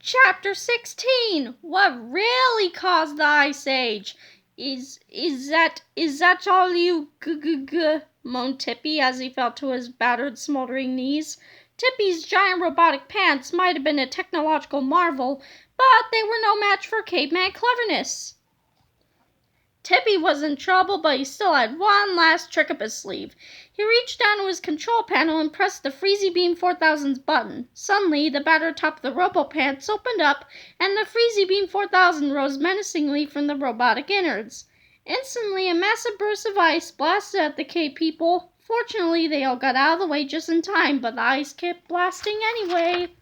Chapter 16. What really caused the Ice Age? Is that all you moaned Tippy as he fell to his battered, smoldering knees. Tippy's giant robotic pants might have been a technological marvel, but they were no match for caveman cleverness. Tippy was in trouble, but he still had one last trick up his sleeve. He reached down to his control panel and pressed the Freezy Beam 4000's button. Suddenly, the battered top of the RoboPants opened up, and the Freezy Beam 4000 rose menacingly from the robotic innards. Instantly, a massive burst of ice blasted at the cave people. Fortunately, they all got out of the way just in time, but the ice kept blasting anyway.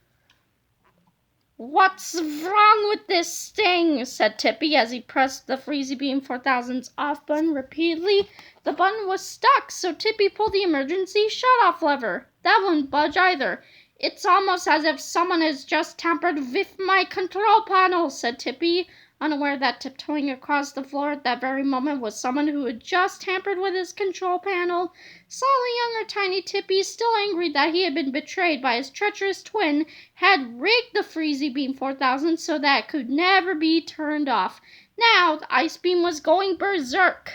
"What's wrong with this thing?" said Tippy as he pressed the Freezy Beam 4000's off button repeatedly. The button was stuck, so Tippy pulled the emergency shut-off lever. That wouldn't budge either. "It's almost as if someone has just tampered with my control panel," said Tippy, unaware that tiptoeing across the floor at that very moment was someone who had just tampered with his control panel. Slightly younger Tiny Tippy, still angry that he had been betrayed by his treacherous twin, had rigged the Freezy Beam 4000 so that it could never be turned off. Now the ice beam was going berserk.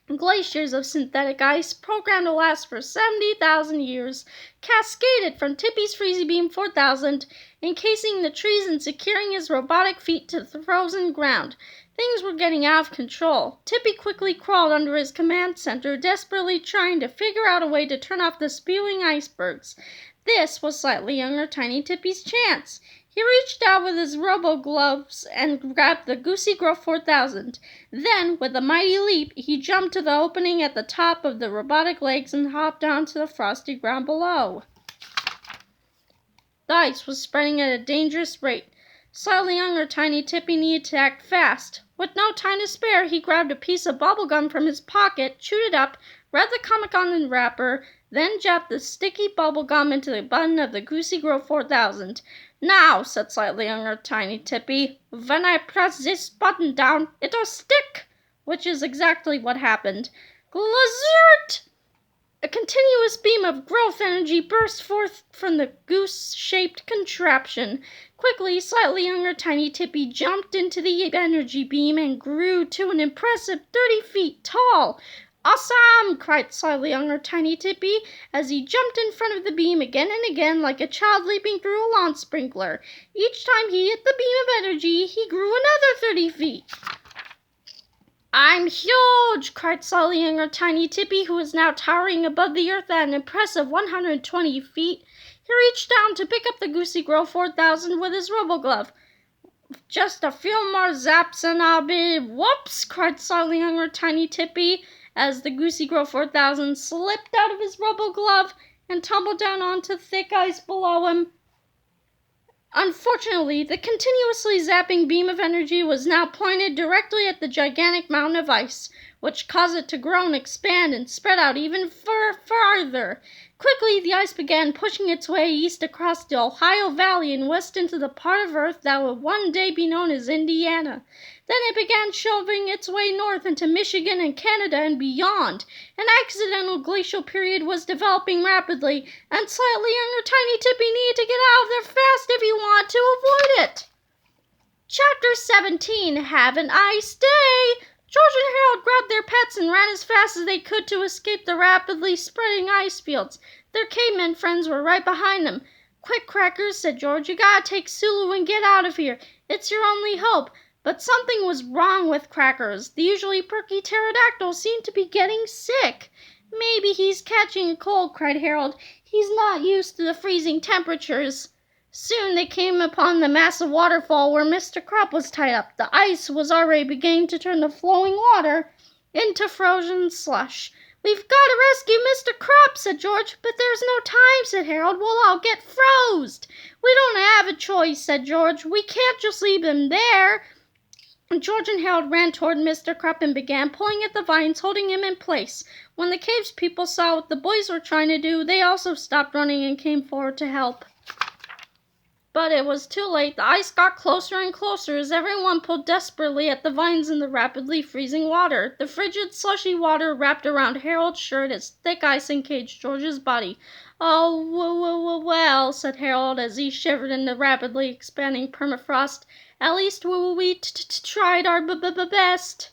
Glaciers of synthetic ice, programmed to last for 70,000 years, cascaded from Tippy's Freezy Beam 4000, encasing the trees and securing his robotic feet to the frozen ground. Things were getting out of control. Tippy quickly crawled under his command center, desperately trying to figure out a way to turn off the spewing icebergs. This was slightly younger Tiny Tippy's chance. He reached out with his robo-gloves and grabbed the Goosey Grove 4000. Then, with a mighty leap, he jumped to the opening at the top of the robotic legs and hopped down to the frosty ground below. The ice was spreading at a dangerous rate. Slightly younger Tiny Tippy needed to act fast. With no time to spare, he grabbed a piece of bubble gum from his pocket, chewed it up, read the comic on the wrapper, then jabbed the sticky bubble gum into the button of the Goosey Grove 4000. "Now," said slightly younger Tiny Tippy, "when I press this button down, it'll stick," which is exactly what happened. Glazert! A continuous beam of growth energy burst forth from the goose-shaped contraption. Quickly, slightly younger Tiny Tippy jumped into the energy beam and grew to an impressive 30 feet tall. "Awesome!" cried slightly younger Tiny Tippy as he jumped in front of the beam again and again like a child leaping through a lawn sprinkler. Each time he hit the beam of energy, he grew another 30 feet. "I'm huge!" cried slightly younger Tiny Tippy, who was now towering above the earth at an impressive 120 feet. He reached down to pick up the Goosey Grove 4000 with his robo-glove. "Just a few more zaps and I'll be—" "Whoops!" cried slightly younger Tiny Tippy, as the Goosey Grove 4000 slipped out of his robo-glove and tumbled down onto thick ice below him. Unfortunately, the continuously zapping beam of energy was now pointed directly at the gigantic mountain of ice, which caused it to grow and expand and spread out even farther. Quickly, the ice began pushing its way east across the Ohio Valley and west into the part of Earth that would one day be known as Indiana. Then it began shoving its way north into Michigan and Canada and beyond. An accidental glacial period was developing rapidly, and slightly younger Tiny Tippy needed to get out of there fast if he wanted to avoid it. Chapter 17. Have an ice day! George and Harold grabbed their pets and ran as fast as they could to escape the rapidly spreading ice fields. Their caveman friends were right behind them. "Quick, Crackers," said George, "you gotta take Sulu and get out of here. It's your only hope." But something was wrong with Crackers. The usually perky pterodactyl seemed to be getting sick. "Maybe he's catching a cold," cried Harold. "He's not used to the freezing temperatures." Soon they came upon the massive waterfall where Mr. Crop was tied up. The ice was already beginning to turn the flowing water into frozen slush. "We've got to rescue Mr. Crop," said George. "But there's no time," said Harold. "We'll all get froze." "We don't have a choice," said George. "We can't just leave him there." George and Harold ran toward Mr. Crop and began pulling at the vines, holding him in place. When the cave's people saw what the boys were trying to do, they also stopped running and came forward to help. But it was too late. The ice got closer and closer as everyone pulled desperately at the vines in the rapidly freezing water. The frigid, slushy water wrapped around Harold's shirt as thick ice encaged George's body. "Oh, well," said Harold as he shivered in the rapidly expanding permafrost. "At least we tried our best."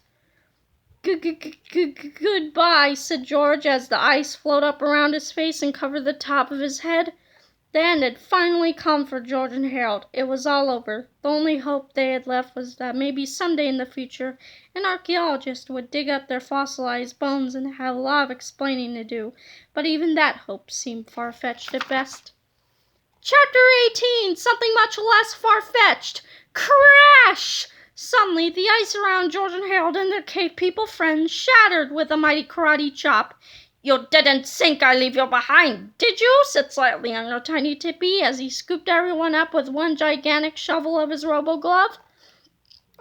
Goodbye," said George as the ice flowed up around his face and covered the top of his head. The end had finally come for George and Harold. It was all over. The only hope they had left was that maybe someday in the future an archaeologist would dig up their fossilized bones and have a lot of explaining to do. But even that hope seemed far-fetched at best. Chapter 18! Something much less far-fetched! Crash! Suddenly, the ice around George and Harold and their cave people friends shattered with a mighty karate chop. "You didn't think I'd leave you behind, did you?" said slightly younger Tiny Tippy as he scooped everyone up with one gigantic shovel of his robo-glove.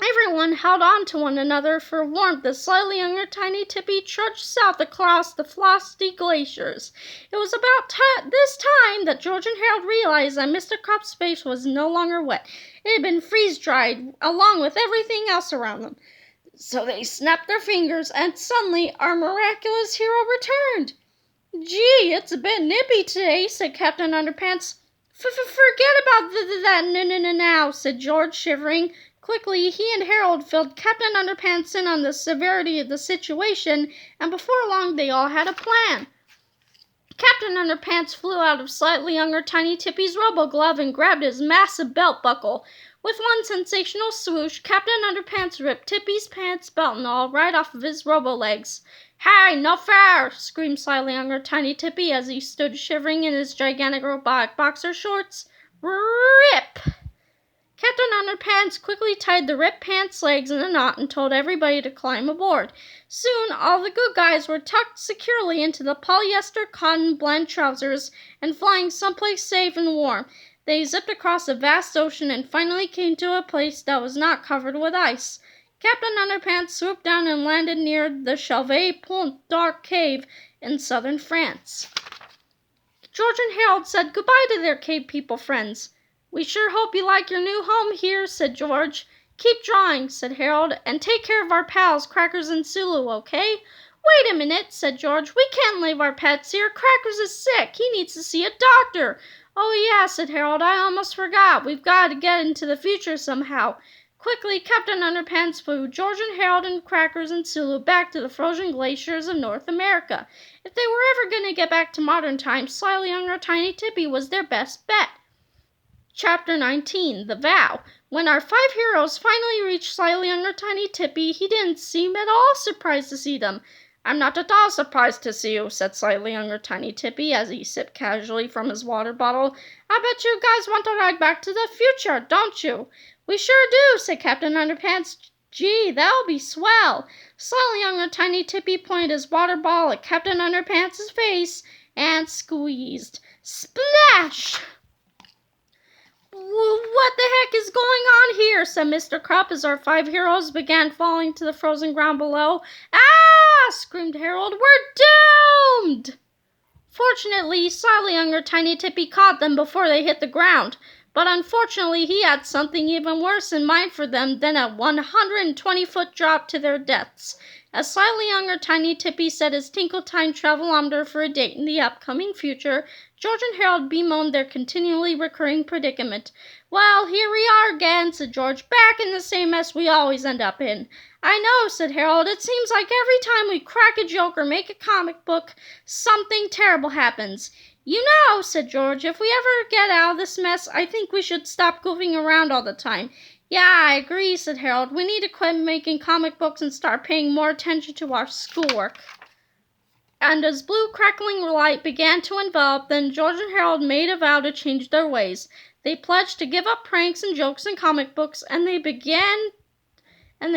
Everyone held on to one another for warmth as slightly younger Tiny Tippy trudged south across the frosty glaciers. It was about this time that George and Harold realized that Mr. Crup's face was no longer wet. It had been freeze-dried along with everything else around them. So they snapped their fingers, and suddenly our miraculous hero returned. "Gee, it's a bit nippy today," said Captain Underpants. Forget about that now," said George, shivering. Quickly, he and Harold filled Captain Underpants in on the severity of the situation, and before long they all had a plan. Captain Underpants flew out of slightly younger Tiny Tippy's robo-glove and grabbed his massive belt buckle. With one sensational swoosh, Captain Underpants ripped Tippy's pants, belt and all, right off of his robo-legs. "Hey, no fair!" screamed slightly younger Tiny Tippy as he stood shivering in his gigantic robotic boxer shorts. "Rip!" Captain Underpants quickly tied the ripped pants' legs in a knot and told everybody to climb aboard. Soon, all the good guys were tucked securely into the polyester cotton blend trousers and flying someplace safe and warm. They zipped across a vast ocean and finally came to a place that was not covered with ice. Captain Underpants swooped down and landed near the Chauvet Pont d'Arc cave in southern France. George and Harold said goodbye to their cave people friends. "We sure hope you like your new home here," said George. "Keep drawing," said Harold, "and take care of our pals Crackers and Sulu, okay?" "Wait a minute," said George. "We can't leave our pets here. Crackers is sick. He needs to see a doctor." "Oh, yeah," said Harold. "I almost forgot. We've got to get into the future somehow." Quickly, Captain Underpants flew George and Harold and Crackers and Sulu back to the frozen glaciers of North America. If they were ever going to get back to modern times, slightly younger Tiny Tippy was their best bet. Chapter 19, The Vow. When our 5 heroes finally reached slightly younger Tiny Tippy, he didn't seem at all surprised to see them. "I'm not at all surprised to see you," said slightly younger Tiny Tippy as he sipped casually from his water bottle. "I bet you guys want to ride back to the future, don't you?" "We sure do," said Captain Underpants. "Gee, that'll be swell." Slightly younger Tiny Tippy pointed his water bottle at Captain Underpants' face and squeezed. Splash! "What the heck is going on here?" said Mr. Krupp as our 5 heroes began falling to the frozen ground below. "Ah!" screamed Harold. "We're doomed!" Fortunately, slightly younger Tiny Tippy caught them before they hit the ground. But unfortunately, he had something even worse in mind for them than a 120-foot drop to their deaths. As slightly younger Tiny Tippy set his Tinkle Time travelometer for a date in the upcoming future, George and Harold bemoaned their continually recurring predicament. "Well, here we are again," said George, "back in the same mess we always end up in." "I know," said Harold. "It seems like every time we crack a joke or make a comic book, something terrible happens." "You know," said George, "if we ever get out of this mess, I think we should stop goofing around all the time." "Yeah, I agree," said Harold. "We need to quit making comic books and start paying more attention to our schoolwork." And as blue crackling light began to envelop them, George and Harold made a vow to change their ways. They pledged to give up pranks and jokes and comic books, and they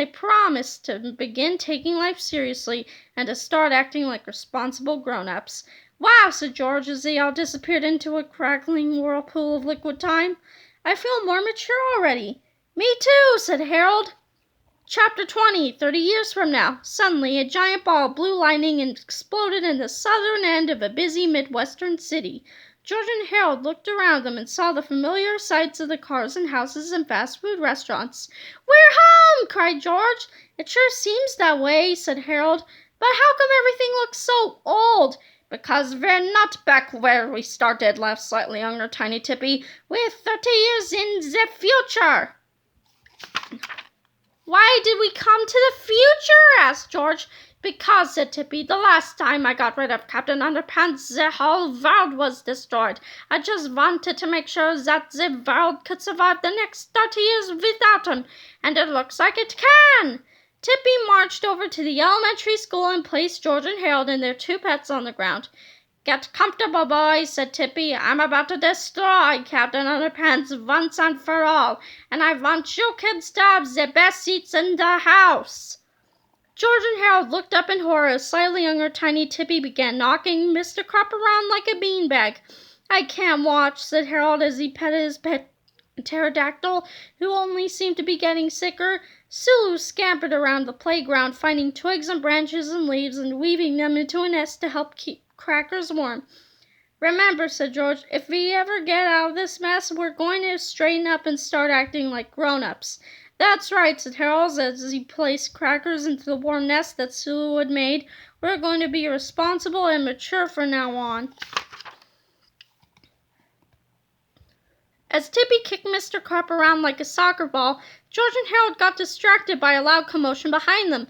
promised to begin taking life seriously and to start acting like responsible grown-ups. "Wow," said George as they all disappeared into a crackling whirlpool of liquid time. "I feel more mature already." "Me too," said Harold. Chapter 20, 30 years from now. Suddenly, a giant ball of blue lightning exploded in the southern end of a busy Midwestern city. George and Harold looked around them and saw the familiar sights of the cars and houses and fast food restaurants. "We're home!" cried George. "It sure seems that way," said Harold. "But how come everything looks so old?" "Because we're not back where we started," laughed slightly younger Tiny Tippy. "We're 30 years in the future." "Why did we come to the future?" asked George. "Because," said Tippy, "the last time I got rid of Captain Underpants, the whole world was destroyed. I just wanted to make sure that the world could survive the next 30 years without him, and it looks like it can." Tippy marched over to the elementary school and placed George and Harold and their two pets on the ground. "Get comfortable, boys," said Tippy. "I'm about to destroy Captain Underpants once and for all, and I want you kids to have the best seats in the house." George and Harold looked up in horror as slightly younger Tiny Tippy began knocking Mr. Crop around like a beanbag. "I can't watch," said Harold as he petted his pet pterodactyl, who only seemed to be getting sicker. Sulu scampered around the playground, finding twigs and branches and leaves and weaving them into a nest to help keep Crackers warm. "Remember," said George, "if we ever get out of this mess, we're going to straighten up and start acting like grown-ups." "That's right," said Harold as he placed Crackers into the warm nest that Sulu had made. "We're going to be responsible and mature from now on." As Tippy kicked Mr. Crop around like a soccer ball, George and Harold got distracted by a loud commotion behind them.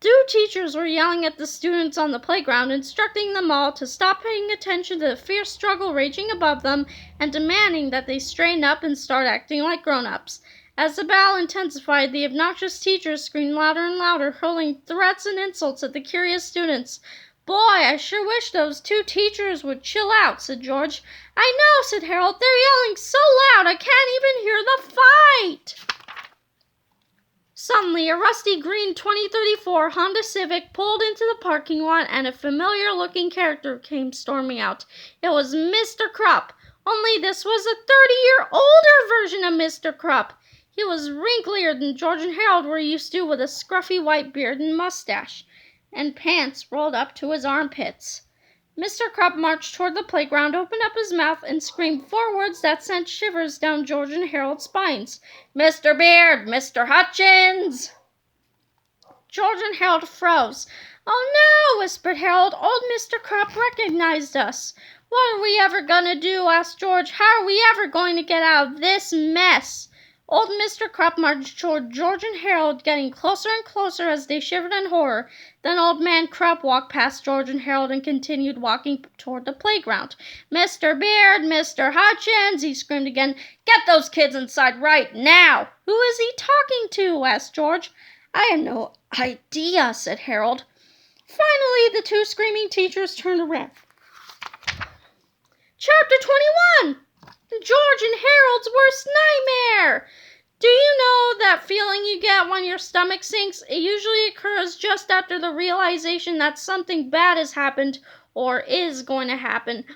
Two teachers were yelling at the students on the playground, instructing them all to stop paying attention to the fierce struggle raging above them and demanding that they straighten up and start acting like grown-ups. As the battle intensified, the obnoxious teachers screamed louder and louder, hurling threats and insults at the curious students. "Boy, I sure wish those two teachers would chill out," said George. "I know," said Harold. "They're yelling so loud I can't even hear the fight." Suddenly, a rusty green 2034 Honda Civic pulled into the parking lot and a familiar-looking character came storming out. It was Mr. Crop, only this was a 30-year older version of Mr. Crop. He was wrinklier than George and Harold were used to, with a scruffy white beard and mustache, and pants rolled up to his armpits. Mr. Crop marched toward the playground, opened up his mouth, and screamed 4 words that sent shivers down George and Harold's spines. "Mr. Beard! Mr. Hutchins!" George and Harold froze. "Oh no!" whispered Harold. "Old Mr. Crop recognized us." "What are we ever going to do?" asked George. "How are we ever going to get out of this mess?" Old Mr. Crop marched toward George and Harold, getting closer and closer as they shivered in horror. Then Old Man Crop walked past George and Harold and continued walking toward the playground. "Mr. Beard! Mr. Hutchins!" he screamed again. "Get those kids inside right now!" "Who is he talking to?" asked George. "I have no idea," said Harold. Finally, the two screaming teachers turned around. Chapter 21! George and Harold's worst nightmare! Do you know that feeling you get when your stomach sinks? It usually occurs just after the realization that something bad has happened or is going to happen.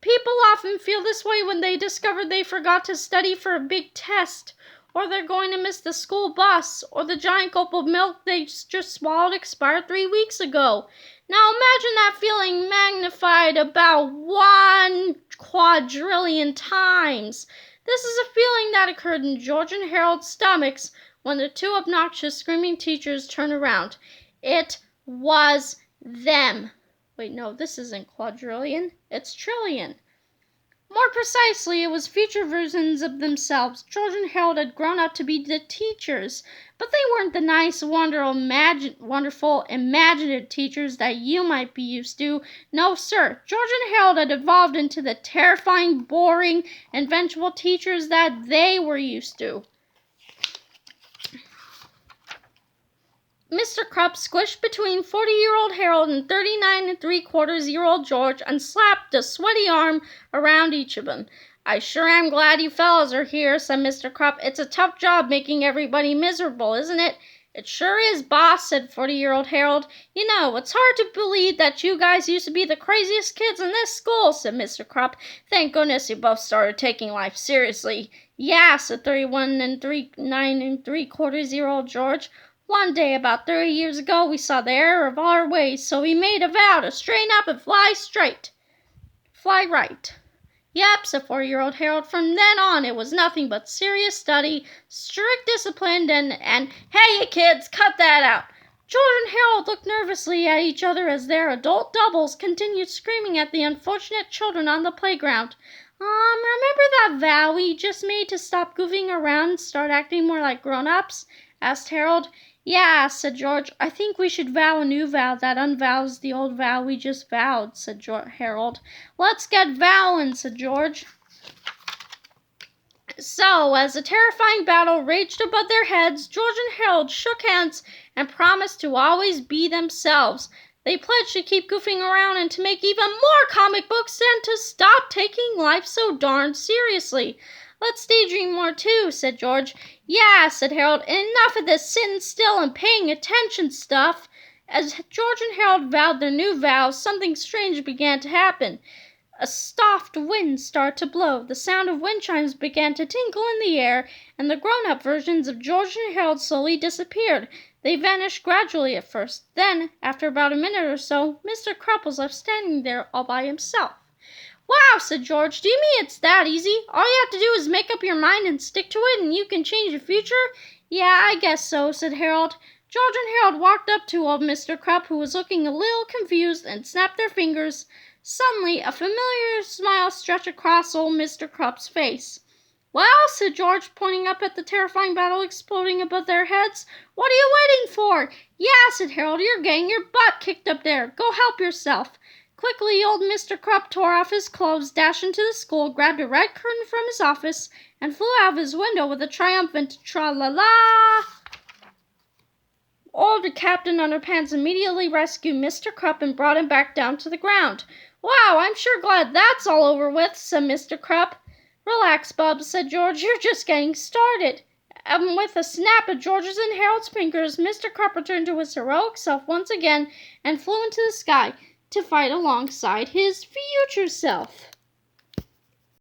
People often feel this way when they discover they forgot to study for a big test, or they're going to miss the school bus, or the giant gulp of milk they just swallowed expired 3 weeks ago. Now imagine that feeling magnified about 1 quadrillion times. This is a feeling that occurred in George and Harold's stomachs when the two obnoxious screaming teachers turned around. It was them. Wait, no, this isn't quadrillion. It's trillion. More precisely, it was future versions of themselves. George and Harold had grown up to be the teachers, but they weren't the nice, wonderful, imaginative teachers that you might be used to. No, sir. George and Harold had evolved into the terrifying, boring, and vengeful teachers that they were used to. Mr. Crop squished between 40-year-old Harold and 39 3/4-year-old George and slapped a sweaty arm around each of them. "I sure am glad you fellows are here," said Mr. Crop. "It's a tough job making everybody miserable, isn't it?" "It sure is, boss," said 40-year-old Harold. "You know, it's hard to believe that you guys used to be the craziest kids in this school," said Mr. Crop. "Thank goodness you both started taking life seriously." "Yeah," said 39 3/4-year-old George. "One day, about 30 years ago, we saw the error of all our ways, so we made a vow to straighten up and fly right. Yep, said 4-year-old Harold. From then on, it was nothing but serious study, strict discipline, and hey, you kids, cut that out. George and Harold looked nervously at each other as their adult doubles continued screaming at the unfortunate children on the playground. Remember that vow we just made to stop goofing around and start acting more like grown-ups? Asked Harold. Yeah, said George. I think we should vow a new vow that unvows the old vow we just vowed, said Harold. Let's get vowing, said George. So, as a terrifying battle raged above their heads, George and Harold shook hands and promised to always be themselves. They pledged to keep goofing around and to make even more comic books and to stop taking life so darn seriously. Let's daydream more too, said George. Yeah, said Harold, and enough of this sitting still and paying attention stuff. As George and Harold vowed their new vows, something strange began to happen. A soft wind started to blow, the sound of wind chimes began to tinkle in the air, and the grown-up versions of George and Harold slowly disappeared. They vanished gradually at first. Then, after about a minute or so, Mr. Krupp was left standing there all by himself. Wow, said George. Do you mean it's that easy? All you have to do is make up your mind and stick to it, and you can change the future? Yeah, I guess so, said Harold. George and Harold walked up to old Mr. Krupp, who was looking a little confused, and snapped their fingers. Suddenly, a familiar smile stretched across old Mr. Krupp's face. Well, said George, pointing up at the terrifying battle exploding above their heads. What are you waiting for? Yeah, said Harold, you're getting your butt kicked up there. Go help yourself. Quickly, old Mr. Krupp tore off his clothes, dashed into the school, grabbed a red curtain from his office, and flew out of his window with a triumphant tra-la-la. Old Captain Underpants immediately rescued Mr. Krupp and brought him back down to the ground. Wow, I'm sure glad that's all over with, said Mr. Krupp. Relax, Bub, said George. You're just getting started. And with a snap of George's and Harold's fingers, Mr. Krupp returned to his heroic self once again and flew into the sky to fight alongside his future self.